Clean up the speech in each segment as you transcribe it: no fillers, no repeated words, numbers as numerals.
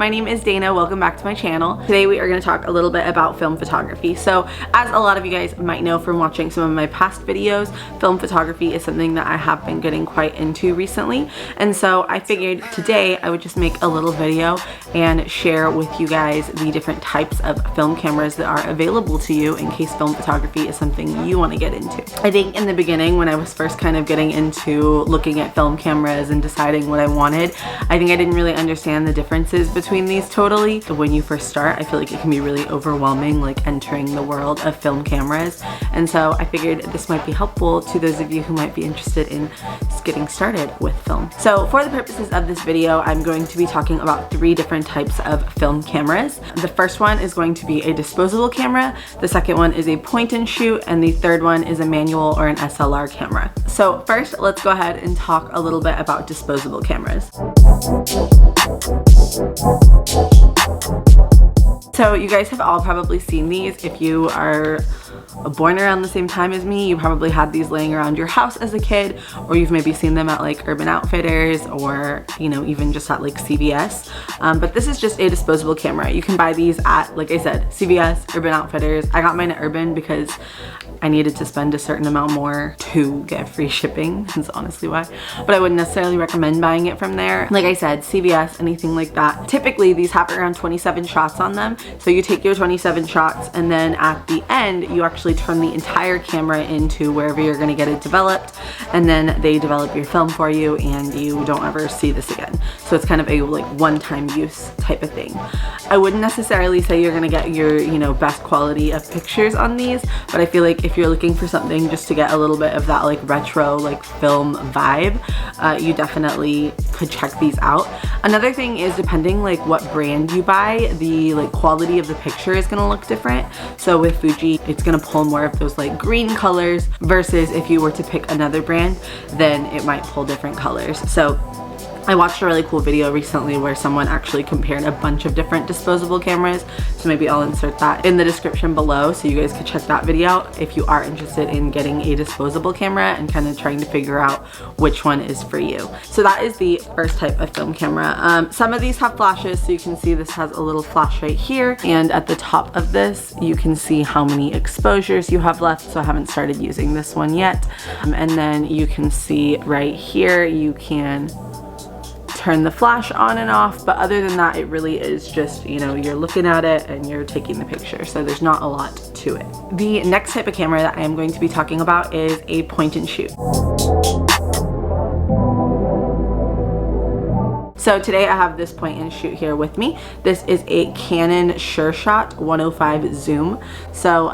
my name is Dana. Welcome back to my channel. Today we are going to talk a little bit about film photography. So as a lot of you guys might know from watching some of my past videos, film photography is something that I have been getting quite into recently. And so I figured today I would just make a little video and share with you guys the different types of film cameras that are available to you in case film photography is something you want to get into. I think in the beginning when I was first kind of getting into looking at film cameras and deciding what I wanted, I think I didn't really understand the differences between these totally. When you first start, I feel like it can be really overwhelming, like entering the world of film cameras. And so I figured this might be helpful to those of you who might be interested in getting started with film. So for the purposes of this video, I'm going to be talking about 3 different types of film cameras. The first one is going to be a disposable camera, the second one is a point and shoot, and the third one is a manual or an SLR camera. So first, let's go ahead and talk a little bit about disposable cameras. So you guys have all probably seen these. If you are born around the same time as me, you probably had these laying around your house as a kid, or you've maybe seen them at like Urban Outfitters or, you know, even just at like CVS. But this is just a disposable camera. You can buy these at, like I said, CVS, Urban Outfitters. I got mine at Urban because I needed to spend a certain amount more to get free shipping. That's honestly why. But I wouldn't necessarily recommend buying it from there. Like I said, CVS, anything like that. Typically, these have around 27 shots on them. So you take your 27 shots and then at the end, you actually turn the entire camera into wherever you're gonna get it developed. And then they develop your film for you and you don't ever see this again. So it's kind of a like one-time use type of thing. I wouldn't necessarily say you're gonna get your, you know, best quality of pictures on these, but I feel like if you're looking for something just to get a little bit of that like retro like film vibe, you definitely could check these out. Another thing is depending like what brand you buy, the like quality of the picture is gonna look different. So with Fuji, it's gonna pull more of those like green colors versus if you were to pick another brand, then it might pull different colors. So I watched a really cool video recently where someone actually compared a bunch of different disposable cameras. So maybe I'll insert that in the description below so you guys could check that video out if you are interested in getting a disposable camera and kind of trying to figure out which one is for you. So that is the first type of film camera. Some of these have flashes, so you can see this has a little flash right here. And at the top of this, you can see how many exposures you have left. So I haven't started using this one yet. And then you can see right here, you can turn the flash on and off, but other than that, it really is just, you know, you're looking at it and you're taking the picture, so there's not a lot to it. The next type of camera that I am going to be talking about is a point and shoot. So today I have this point and shoot here with me. This is a Canon SureShot 105 zoom. So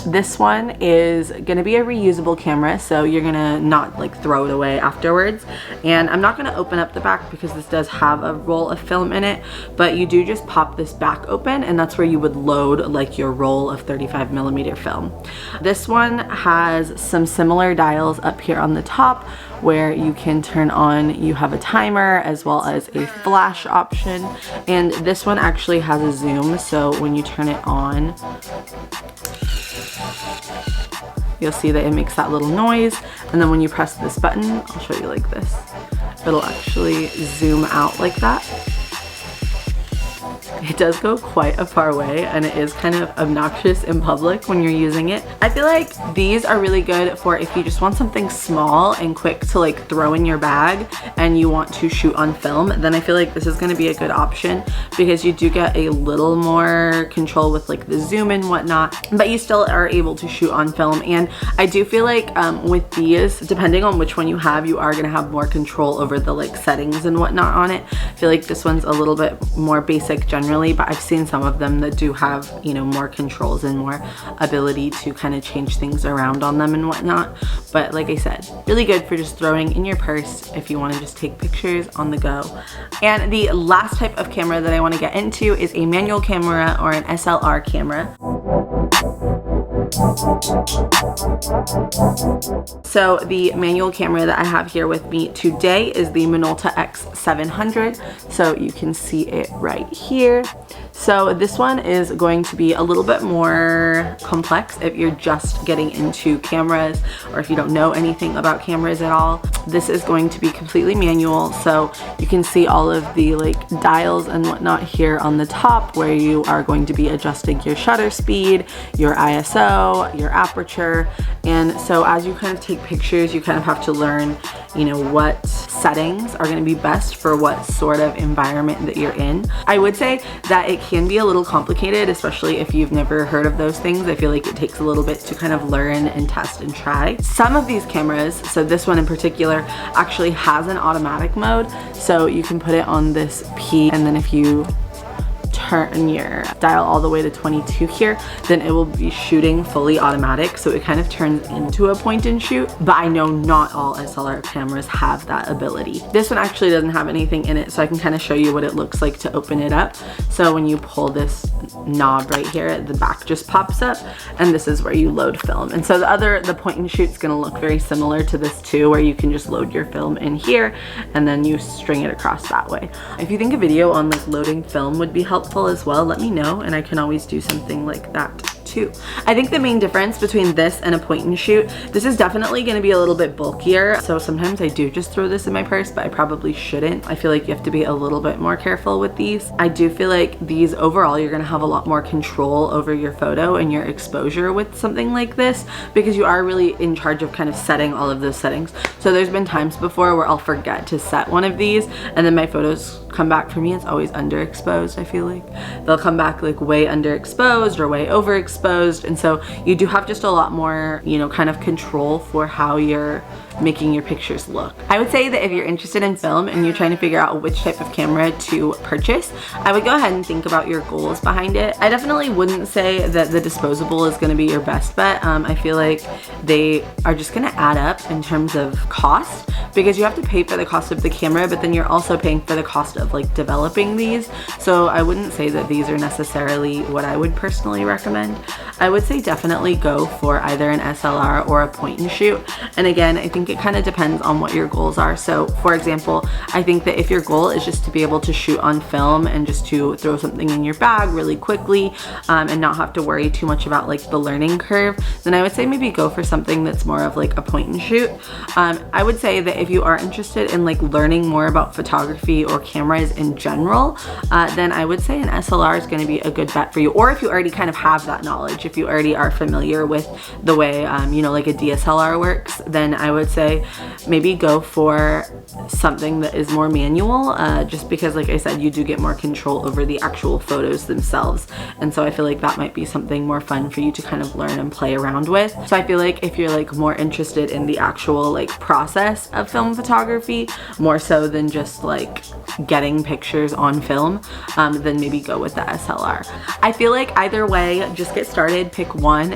this one is gonna be a reusable camera, so you're gonna not like throw it away afterwards. And I'm not gonna open up the back because this does have a roll of film in it, but you do just pop this back open and that's where you would load like your roll of 35mm film. This one has some similar dials up here on the top where you can turn on, you have a timer as well as a flash option, and this one actually has a zoom, so when you turn it on, you'll see that it makes that little noise, and then when you press this button, I'll show you like this, it'll actually zoom out like that. It does go quite a far way and it is kind of obnoxious in public when you're using it. I feel like these are really good for if you just want something small and quick to like throw in your bag and you want to shoot on film, then I feel like this is going to be a good option because you do get a little more control with like the zoom and whatnot, but you still are able to shoot on film. And I do feel like with these, depending on which one you have, you are going to have more control over the like settings and whatnot on it. I feel like this one's a little bit more basic generally, but I've seen some of them that do have, you know, more controls and more ability to kind of change things around on them and whatnot. But like I said, really good for just throwing in your purse if you want to just take pictures on the go. And the last type of camera that I want to get into is a manual camera or an SLR camera. So the manual camera that I have here with me today is the Minolta X700. So you can see it right here. So this one is going to be a little bit more complex if you're just getting into cameras or if you don't know anything about cameras at all. This is going to be completely manual, so you can see all of the like dials and whatnot here on the top where you are going to be adjusting your shutter speed, your ISO, your aperture. And so as you kind of take pictures, you kind of have to learn, you know, what settings are going to be best for what sort of environment that you're in. I would say that it can be a little complicated, especially if you've never heard of those things. I feel like it takes a little bit to kind of learn and test and try. Some of these cameras, so this one in particular, actually has an automatic mode. So you can put it on this P, and then if you turn your dial all the way to 22 here, then it will be shooting fully automatic, so it kind of turns into a point and shoot. But I know not all SLR cameras have that ability. This one actually doesn't have anything in it, so I can kind of show you what it looks like to open it up. So when you pull this knob right here, the back just pops up, and this is where you load film. And so the point and shoot is going to look very similar to this too, where you can just load your film in here and then you string it across that way. If you think a video on like loading film would be helpful as well, let me know and I can always do something like that too. I think the main difference between this and a point and shoot, this is definitely going to be a little bit bulkier, so sometimes I do just throw this in my purse, but I probably shouldn't. I feel like you have to be a little bit more careful with these. I do feel like these overall, you're going to have a lot more control over your photo and your exposure with something like this, because you are really in charge of kind of setting all of those settings. So there's been times before where I'll forget to set one of these and then my photos come back, for me it's always underexposed. I feel like they'll come back like way underexposed or way overexposed, and so you do have just a lot more, you know, kind of control for how you're making your pictures look. I would say that if you're interested in film and you're trying to figure out which type of camera to purchase, I would go ahead and think about your goals behind it. I definitely wouldn't say that the disposable is going to be your best bet. I feel like they are just going to add up in terms of cost, because you have to pay for the cost of the camera, but then you're also paying for the cost of like developing these. So I wouldn't say that these are necessarily what I would personally recommend. I would say definitely go for either an SLR or a point and shoot. And again, I think it kind of depends on what your goals are. So for example, I think that if your goal is just to be able to shoot on film and just to throw something in your bag really quickly and not have to worry too much about like the learning curve, then I would say maybe go for something that's more of like a point and shoot. I would say that if you are interested in like learning more about photography or cameras in general, then I would say an SLR is going to be a good bet for you. Or if you already kind of have that knowledge, if you already are familiar with the way, you know, like a DSLR works, then I would say maybe go for something that is more manual, just because like I said, you do get more control over the actual photos themselves. And so I feel like that might be something more fun for you to kind of learn and play around with. So I feel like if you're like more interested in the actual like process of film photography, more so than just like getting pictures on film, then maybe go with the SLR. I feel like either way, just get started, pick one.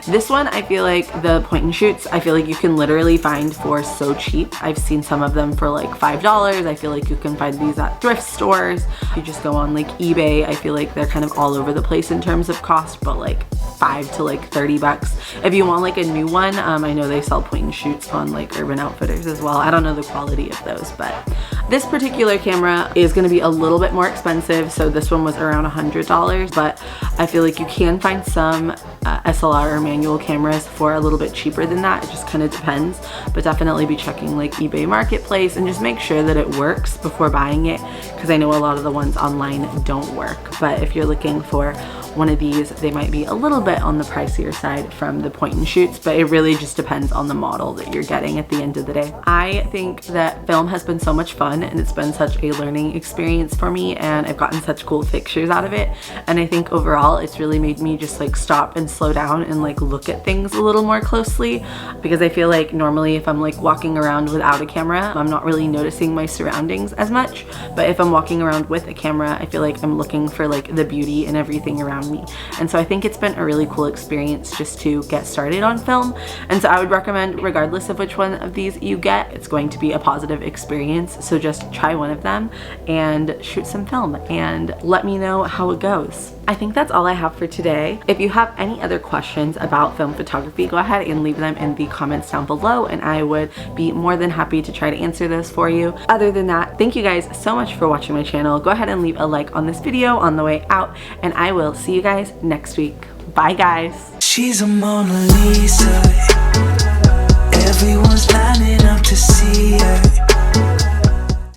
This one, I feel like the point and shoots, I feel like you can literally find for so cheap. I've seen some of them for like $5. I feel like you can find these at thrift stores. You just go on like eBay, I feel like they're kind of all over the place in terms of cost, but like $5 to like $30. If you want like a new one, I know they sell point and shoots on like Urban Outfitters as well. I don't know the quality of those, but this particular camera is going to be a little bit more expensive. So this one was around $100, but I feel like you can find some SLR or manual cameras for a little bit cheaper than that. It just kind of depends, but definitely be checking like eBay Marketplace and just make sure that it works before buying it, because I know a lot of the ones online don't work. But if you're looking for one of these, they might be a little bit on the pricier side from the point and shoots, but it really just depends on the model that you're getting at the end of the day. I think that film has been so much fun and it's been such a learning experience for me, and I've gotten such cool pictures out of it. And I think overall it's really made me just like stop and slow down and like look at things a little more closely, because I feel like normally if I'm like walking around without a camera, I'm not really noticing my surroundings as much. But if I'm walking around with a camera, I feel like I'm looking for like the beauty in everything around me. And so I think it's been a really cool experience just to get started on film. And so I would recommend, regardless of which one of these you get, it's going to be a positive experience. So just try one of them and shoot some film and let me know how it goes. I think that's all I have for today. If you have any other questions about film photography, go ahead and leave them in the comments down below and I would be more than happy to try to answer those for you. Other than that, thank you guys so much for watching my channel. Go ahead and leave a like on this video on the way out and I will see you guys next week. Bye guys. She's a Mona Lisa. Everyone's lining up to see her.